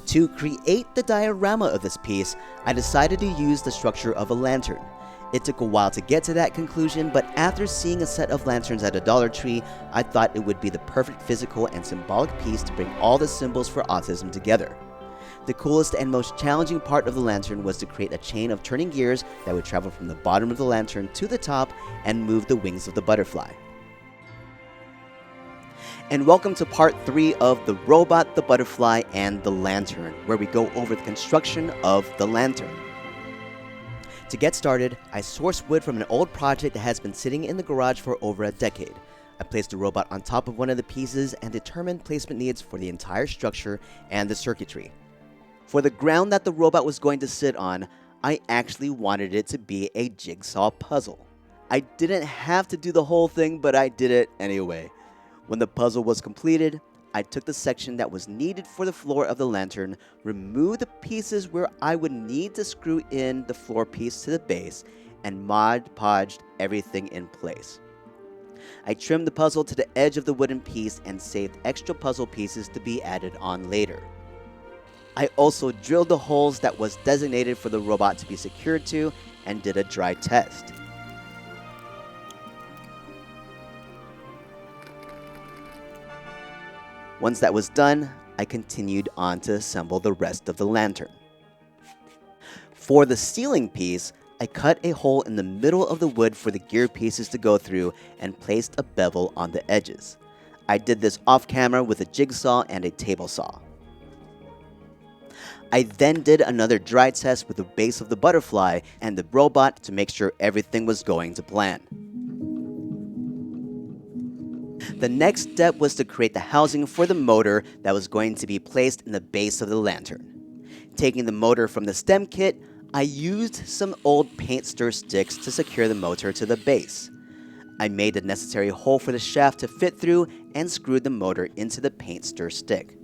To create the diorama of this piece, I decided to use the structure of a lantern. It took a while to get to that conclusion, but after seeing a set of lanterns at a Dollar Tree, I thought it would be the perfect physical and symbolic piece to bring all the symbols for autism together. The coolest and most challenging part of the lantern was to create a chain of turning gears that would travel from the bottom of the lantern to the top and move the wings of the butterfly. And welcome to part 3 of The Robot, the Butterfly, and the Lantern, where we go over the construction of the lantern. To get started, I sourced wood from an old project that has been sitting in the garage for over a decade. I placed the robot on top of one of the pieces and determined placement needs for the entire structure and the circuitry. For the ground that the robot was going to sit on, I actually wanted it to be a jigsaw puzzle. I didn't have to do the whole thing, but I did it anyway. When the puzzle was completed, I took the section that was needed for the floor of the lantern, removed the pieces where I would need to screw in the floor piece to the base, and Mod Podged everything in place. I trimmed the puzzle to the edge of the wooden piece and saved extra puzzle pieces to be added on later. I also drilled the holes that was designated for the robot to be secured to and did a dry test. Once that was done, I continued on to assemble the rest of the lantern. For the ceiling piece, I cut a hole in the middle of the wood for the gear pieces to go through and placed a bevel on the edges. I did this off camera with a jigsaw and a table saw. I then did another dry test with the base of the butterfly and the robot to make sure everything was going to plan. The next step was to create the housing for the motor that was going to be placed in the base of the lantern. Taking the motor from the stem kit, I used some old paint stir sticks to secure the motor to the base. I made the necessary hole for the shaft to fit through and screwed the motor into the paint stir stick.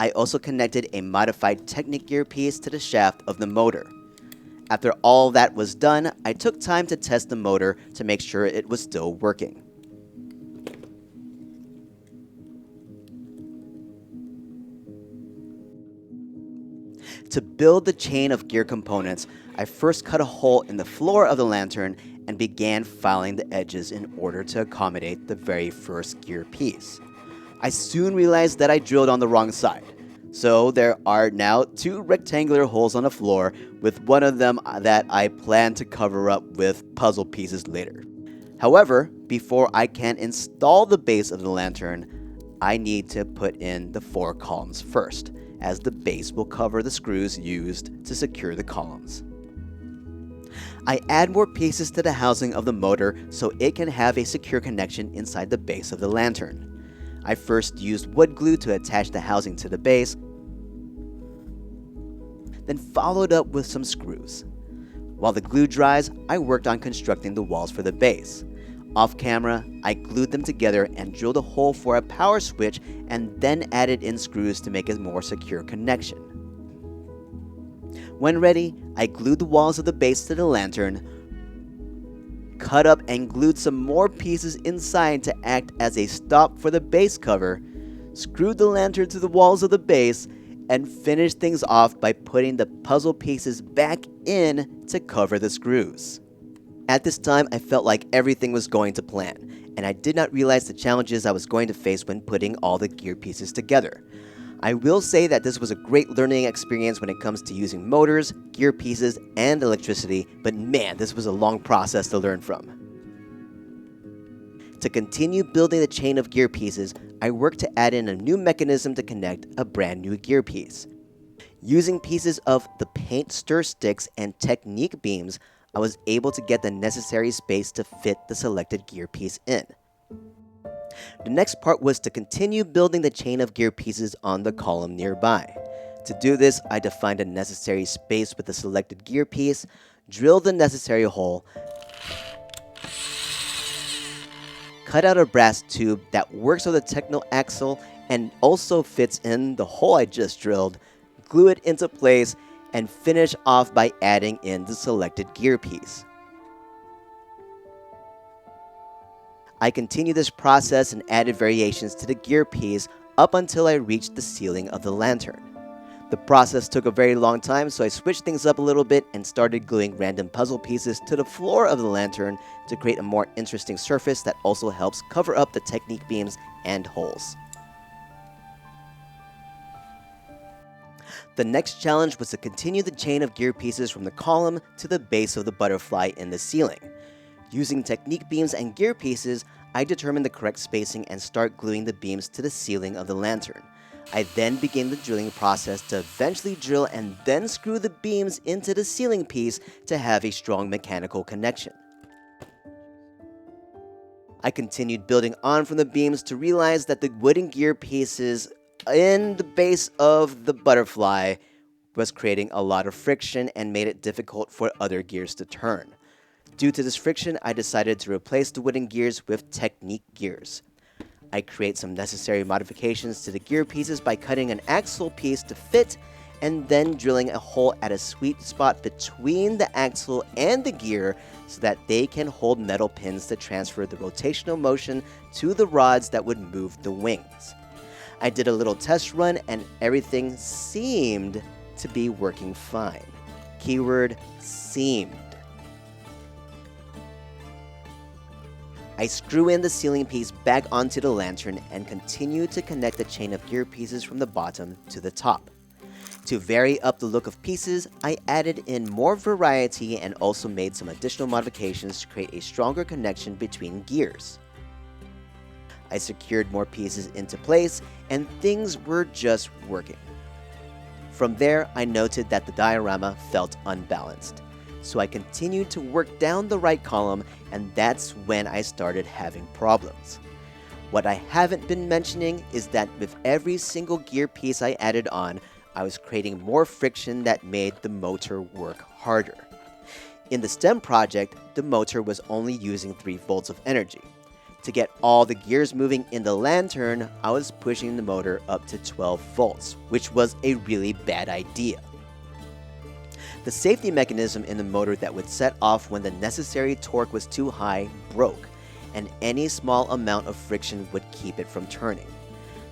I also connected a modified Technic gear piece to the shaft of the motor. After all that was done, I took time to test the motor to make sure it was still working. To build the chain of gear components, I first cut a hole in the floor of the lantern and began filing the edges in order to accommodate the very first gear piece. I soon realized that I drilled on the wrong side, so there are now 2 rectangular holes on the floor, with one of them that I plan to cover up with puzzle pieces later. However, before I can install the base of the lantern, I need to put in the 4 columns first, as the base will cover the screws used to secure the columns. I add more pieces to the housing of the motor so it can have a secure connection inside the base of the lantern. I first used wood glue to attach the housing to the base, then followed up with some screws. While the glue dries, I worked on constructing the walls for the base. Off camera, I glued them together and drilled a hole for a power switch and then added in screws to make a more secure connection. When ready, I glued the walls of the base to the lantern, cut up and glued some more pieces inside to act as a stop for the base cover, screwed the lantern to the walls of the base, and finished things off by putting the puzzle pieces back in to cover the screws. At this time, I felt like everything was going to plan, and I did not realize the challenges I was going to face when putting all the gear pieces together. I will say that this was a great learning experience when it comes to using motors, gear pieces, and electricity, but man, this was a long process to learn from. To continue building the chain of gear pieces, I worked to add in a new mechanism to connect a brand new gear piece. Using pieces of the paint stir sticks and Technic beams, I was able to get the necessary space to fit the selected gear piece in. The next part was to continue building the chain of gear pieces on the column nearby. To do this, I defined a necessary space with the selected gear piece, drilled the necessary hole, cut out a brass tube that works with a Techno axle and also fits in the hole I just drilled, glue it into place, and finish off by adding in the selected gear piece. I continued this process and added variations to the gear piece up until I reached the ceiling of the lantern. The process took a very long time, so I switched things up a little bit and started gluing random puzzle pieces to the floor of the lantern to create a more interesting surface that also helps cover up the technique beams and holes. The next challenge was to continue the chain of gear pieces from the column to the base of the butterfly in the ceiling. Using technique beams and gear pieces, I determined the correct spacing and start gluing the beams to the ceiling of the lantern. I then began the drilling process to eventually drill and then screw the beams into the ceiling piece to have a strong mechanical connection. I continued building on from the beams to realize that the wooden gear pieces in the base of the butterfly was creating a lot of friction and made it difficult for other gears to turn. Due to this friction, I decided to replace the wooden gears with technique gears. I create some necessary modifications to the gear pieces by cutting an axle piece to fit and then drilling a hole at a sweet spot between the axle and the gear so that they can hold metal pins to transfer the rotational motion to the rods that would move the wings. I did a little test run and everything seemed to be working fine. Keyword seemed. I screw in the ceiling piece back onto the lantern and continue to connect the chain of gear pieces from the bottom to the top. To vary up the look of pieces, I added in more variety and also made some additional modifications to create a stronger connection between gears. I secured more pieces into place and things were just working. From there, I noted that the diorama felt unbalanced. So I continued to work down the right column, and that's when I started having problems. What I haven't been mentioning is that with every single gear piece I added on, I was creating more friction that made the motor work harder. In the STEM project, the motor was only using 3 volts of energy. To get all the gears moving in the lantern, I was pushing the motor up to 12 volts, which was a really bad idea. The safety mechanism in the motor that would set off when the necessary torque was too high broke, and any small amount of friction would keep it from turning.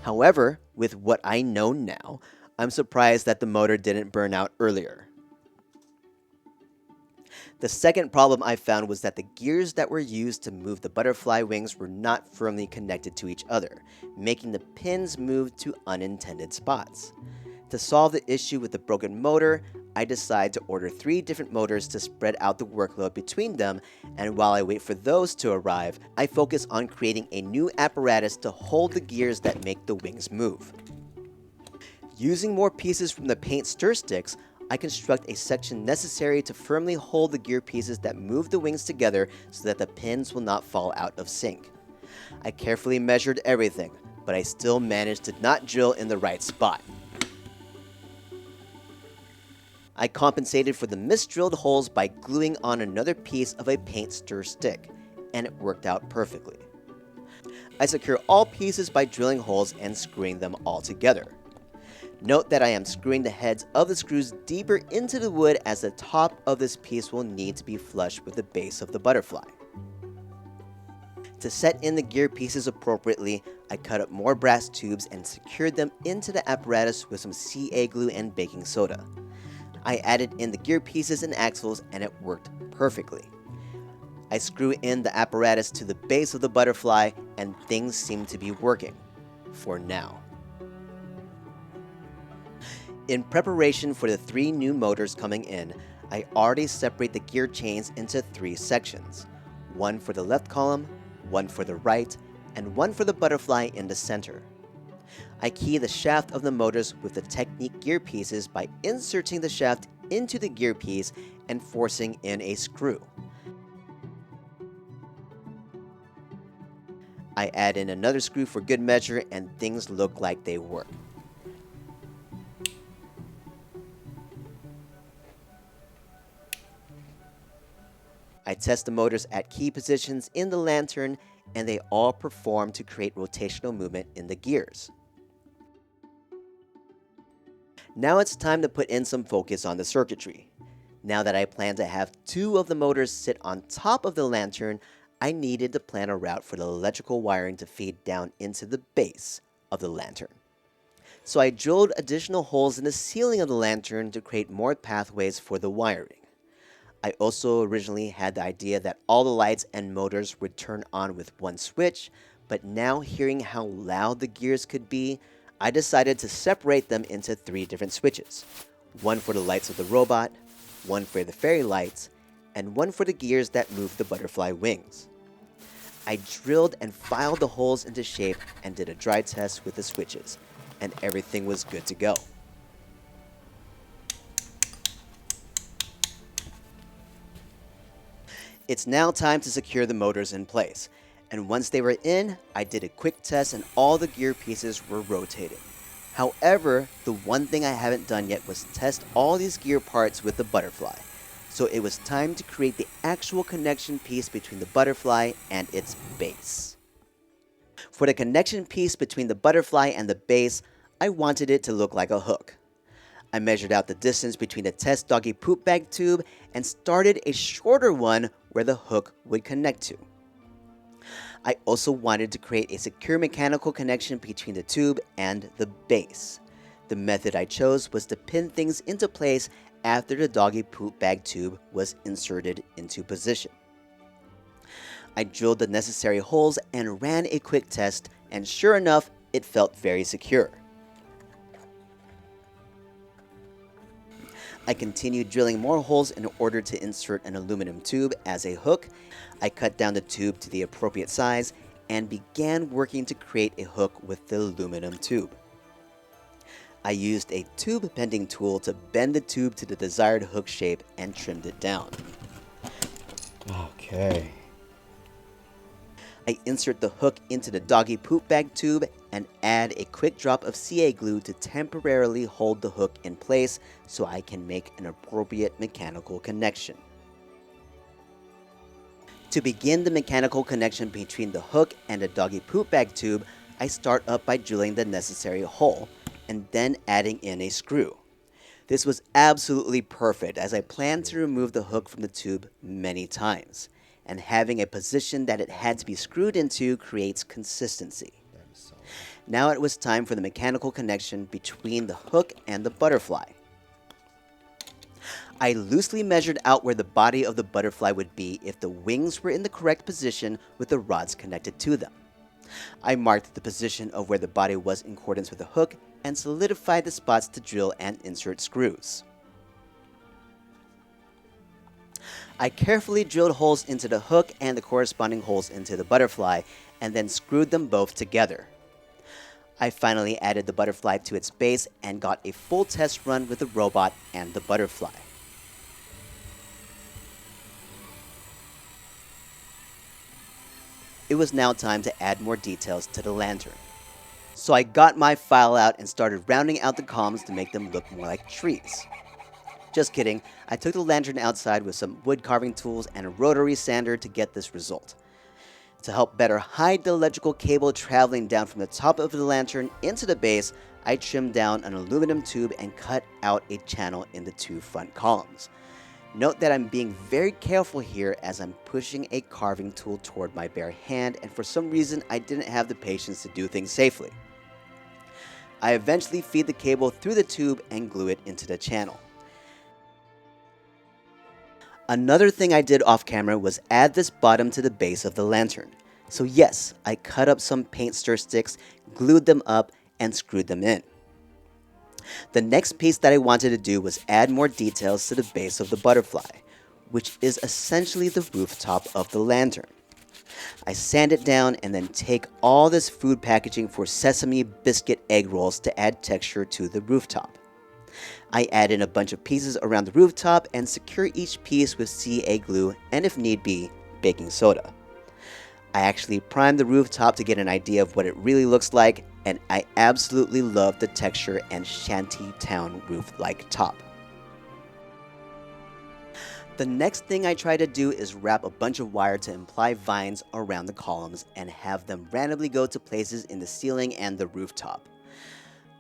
However, with what I know now, I'm surprised that the motor didn't burn out earlier. The second problem I found was that the gears that were used to move the butterfly wings were not firmly connected to each other, making the pins move to unintended spots. To solve the issue with the broken motor, I decide to order 3 different motors to spread out the workload between them, and while I wait for those to arrive, I focus on creating a new apparatus to hold the gears that make the wings move. Using more pieces from the paint stir sticks, I construct a section necessary to firmly hold the gear pieces that move the wings together so that the pins will not fall out of sync. I carefully measured everything, but I still managed to not drill in the right spot. I compensated for the misdrilled holes by gluing on another piece of a paint stir stick, and it worked out perfectly. I secure all pieces by drilling holes and screwing them all together. Note that I am screwing the heads of the screws deeper into the wood as the top of this piece will need to be flush with the base of the butterfly. To set in the gear pieces appropriately, I cut up more brass tubes and secured them into the apparatus with some CA glue and baking soda. I added in the gear pieces and axles and it worked perfectly. I screw in the apparatus to the base of the butterfly and things seem to be working. For now. In preparation for the 3 new motors coming in, I already separate the gear chains into 3 sections. One for the left column, one for the right, and one for the butterfly in the center. I key the shaft of the motors with the technique gear pieces by inserting the shaft into the gear piece and forcing in a screw. I add in another screw for good measure and things look like they work. I test the motors at key positions in the lantern and they all perform to create rotational movement in the gears. Now it's time to put in some focus on the circuitry. Now that I plan to have 2 of the motors sit on top of the lantern, I needed to plan a route for the electrical wiring to feed down into the base of the lantern. So I drilled additional holes in the ceiling of the lantern to create more pathways for the wiring. I also originally had the idea that all the lights and motors would turn on with one switch, but now hearing how loud the gears could be, I decided to separate them into 3 different switches. One for the lights of the robot, one for the fairy lights, and one for the gears that move the butterfly wings. I drilled and filed the holes into shape and did a dry test with the switches, and everything was good to go. It's now time to secure the motors in place, and once they were in, I did a quick test and all the gear pieces were rotating. However, the one thing I haven't done yet was test all these gear parts with the butterfly, so it was time to create the actual connection piece between the butterfly and its base. For the connection piece between the butterfly and the base, I wanted it to look like a hook. I measured out the distance between the test doggy poop bag tube and started a shorter one where the hook would connect to. I also wanted to create a secure mechanical connection between the tube and the base. The method I chose was to pin things into place after the doggy poop bag tube was inserted into position. I drilled the necessary holes and ran a quick test, and sure enough, it felt very secure. I continued drilling more holes in order to insert an aluminum tube as a hook. I cut down the tube to the appropriate size and began working to create a hook with the aluminum tube. I used a tube bending tool to bend the tube to the desired hook shape and trimmed it down. Okay. I insert the hook into the doggy poop bag tube and add a quick drop of CA glue to temporarily hold the hook in place so I can make an appropriate mechanical connection. To begin the mechanical connection between the hook and the doggy poop bag tube, I start up by drilling the necessary hole and then adding in a screw. This was absolutely perfect as I planned to remove the hook from the tube many times, and having a position that it had to be screwed into creates consistency. Now it was time for the mechanical connection between the hook and the butterfly. I loosely measured out where the body of the butterfly would be if the wings were in the correct position with the rods connected to them. I marked the position of where the body was in accordance with the hook and solidified the spots to drill and insert screws. I carefully drilled holes into the hook and the corresponding holes into the butterfly and then screwed them both together. I finally added the butterfly to its base and got a full test run with the robot and the butterfly. It was now time to add more details to the lantern. So I got my file out and started rounding out the columns to make them look more like trees. Just kidding, I took the lantern outside with some wood carving tools and a rotary sander to get this result. To help better hide the electrical cable traveling down from the top of the lantern into the base, I trimmed down an aluminum tube and cut out a channel in the 2 front columns. Note that I'm being very careful here as I'm pushing a carving tool toward my bare hand, and for some reason I didn't have the patience to do things safely. I eventually feed the cable through the tube and glue it into the channel. Another thing I did off camera was add this bottom to the base of the lantern. So yes, I cut up some paint stir sticks, glued them up, and screwed them in. The next piece that I wanted to do was add more details to the base of the butterfly, which is essentially the rooftop of the lantern. I sand it down and then take all this food packaging for sesame biscuit egg rolls to add texture to the rooftop. I add in a bunch of pieces around the rooftop and secure each piece with CA glue and, if need be, baking soda. I actually primed the rooftop to get an idea of what it really looks like, and I absolutely love the texture and shanty town roof-like top. The next thing I try to do is wrap a bunch of wire to imply vines around the columns and have them randomly go to places in the ceiling and the rooftop.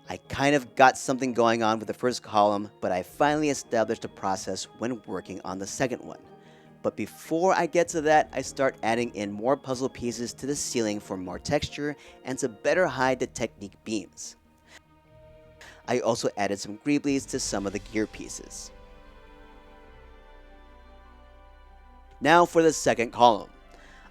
I kind of got something going on with the first column, but I finally established a process when working on the second one. But before I get to that, I start adding in more puzzle pieces to the ceiling for more texture and to better hide the Technique beams. I also added some greeblies to some of the gear pieces. Now for the second column.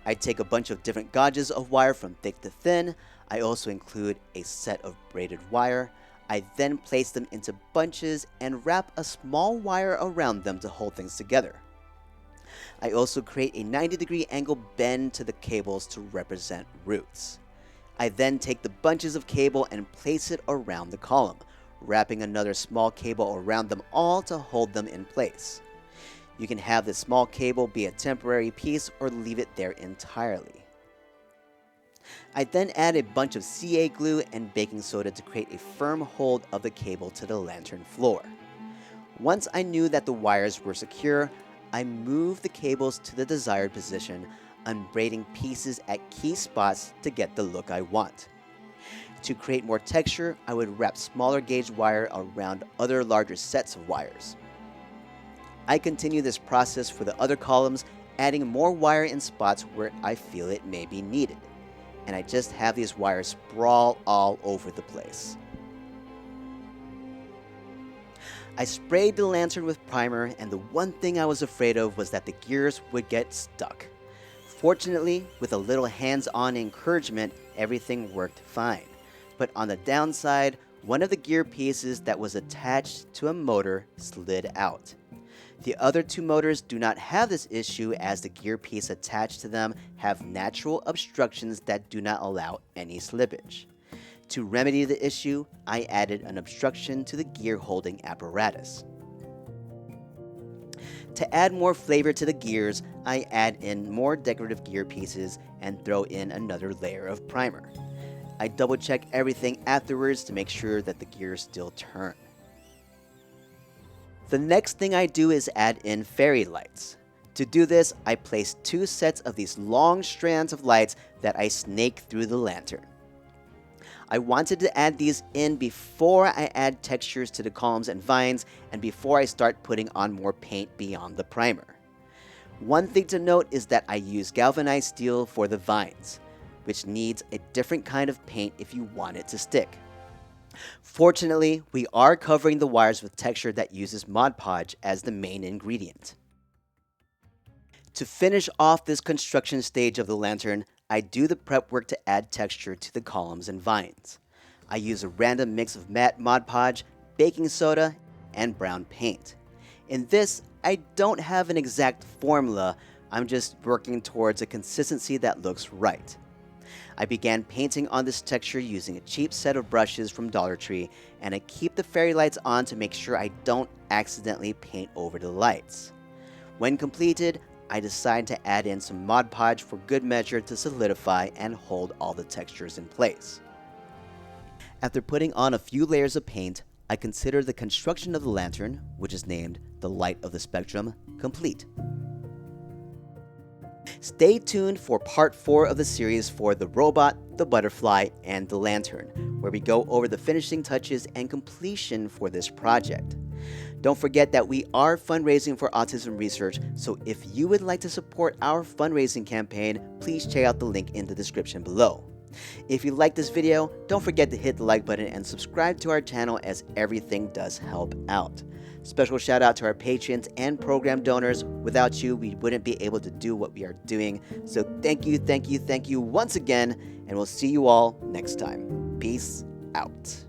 I take a bunch of different gauges of wire from thick to thin. I also include a set of braided wire. I then place them into bunches and wrap a small wire around them to hold things together. I also create a 90-degree angle bend to the cables to represent roots. I then take the bunches of cable and place it around the column, wrapping another small cable around them all to hold them in place. You can have this small cable be a temporary piece or leave it there entirely. I then add a bunch of CA glue and baking soda to create a firm hold of the cable to the lantern floor. Once I knew that the wires were secure, I moved the cables to the desired position, unbraiding pieces at key spots to get the look I want. To create more texture, I would wrap smaller gauge wire around other larger sets of wires. I continue this process for the other columns, adding more wire in spots where I feel it may be needed. And I just have these wires sprawl all over the place. I sprayed the lantern with primer, and the one thing I was afraid of was that the gears would get stuck. Fortunately, with a little hands-on encouragement, everything worked fine. But on the downside, one of the gear pieces that was attached to a motor slid out. The other two motors do not have this issue, as the gear piece attached to them have natural obstructions that do not allow any slippage. To remedy the issue, I added an obstruction to the gear holding apparatus. To add more flavor to the gears, I add in more decorative gear pieces and throw in another layer of primer. I double check everything afterwards to make sure that the gears still turn. The next thing I do is add in fairy lights. To do this, I place 2 sets of these long strands of lights that I snake through the lantern. I wanted to add these in before I add textures to the columns and vines, and before I start putting on more paint beyond the primer. One thing to note is that I use galvanized steel for the vines, which needs a different kind of paint if you want it to stick. Fortunately, we are covering the wires with texture that uses Mod Podge as the main ingredient. To finish off this construction stage of the lantern, I do the prep work to add texture to the columns and vines. I use a random mix of matte Mod Podge, baking soda, and brown paint. In this, I don't have an exact formula, I'm just working towards a consistency that looks right. I began painting on this texture using a cheap set of brushes from Dollar Tree, and I keep the fairy lights on to make sure I don't accidentally paint over the lights. When completed, I decide to add in some Mod Podge for good measure to solidify and hold all the textures in place. After putting on a few layers of paint, I consider the construction of the lantern, which is named the Light of the Spectrum, complete. Stay tuned for part 4 of the series for the robot, the butterfly, and the lantern, where we go over the finishing touches and completion for this project. Don't forget that we are fundraising for autism research, so if you would like to support our fundraising campaign, please check out the link in the description below. If you like this video, don't forget to hit the like button and subscribe to our channel, as everything does help out. Special shout out to our patrons and program donors. Without you, we wouldn't be able to do what we are doing. So thank you once again, and we'll see you all next time. Peace out.